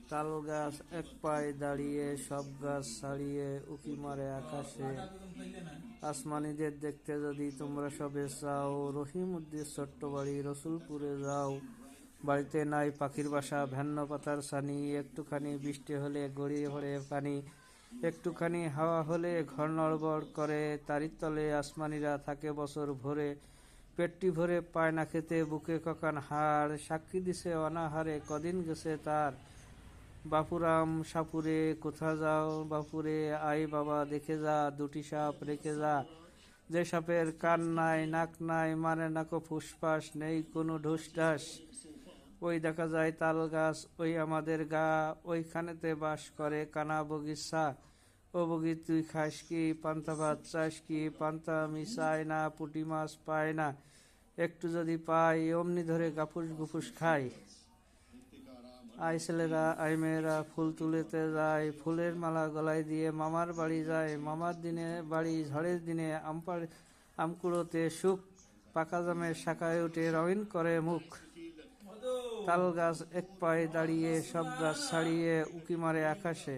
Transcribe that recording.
তাল গাছ এক পায়ে দাঁড়িয়ে, সব গাছ ছাড়িয়ে উঁকি মারে আকাশে। আসমানীদের দেখতে যদি তোমরা সবে চাও, রহিমউদ্দির ছোট্ট বাড়ি রসুলপুরে যাও। বাড়িতে নাই পাখির বাসা, ভ্যান্ন পাতার ছানি, একটুখানি বৃষ্টি হলে গড়িয়ে পড়ে পানি, একটুখানি হাওয়া হলে ঘর নড়বড় করে। তারই তলে আসমানীরা থাকে বছর ভরে, পেটটি ভরে পায় না খেতে, বুকে ককান হাড়, সাক্ষী দিছে অনাহারে কদিন গেছে তার। বাপুরাম সাপুরে কোথা যাও বাপুরে, আয় বাবা দেখে যা, দুটি সাপ রেখে যা। যে সাপের কান নাই নাক নাই, মানে নাকো ফুসফাস, নেই কোনো ঢুস ঢাস। ওই দেখা যায় তাল গাছ, ওই আমাদের গা, ওইখানেতে বাস করে কানা বগিচা। ও বগি তুই খাস কি, পান্তা ভাত চাস কি, পান্তা আমি চাই না, পুঁটি মাছ পায় না, একটু যদি পাই অমনি ধরে গাফুস গুফুস খাই। আই ছেলেরা আই মেয়েরা ফুল তুলেতে যায়, ফুলের মালা গলায় দিয়ে মামার বাড়ি যায়। মামার দিনে বাড়ি ঝড়ের দিনে আম কুড়োতে সুখ, পাকা জামের শাখায় উঠে রঙিন করে মুখ। তাল গাছ এক পায়ে দাঁড়িয়ে, সব গাছ ছাড়িয়ে উঁকি মারে আকাশে।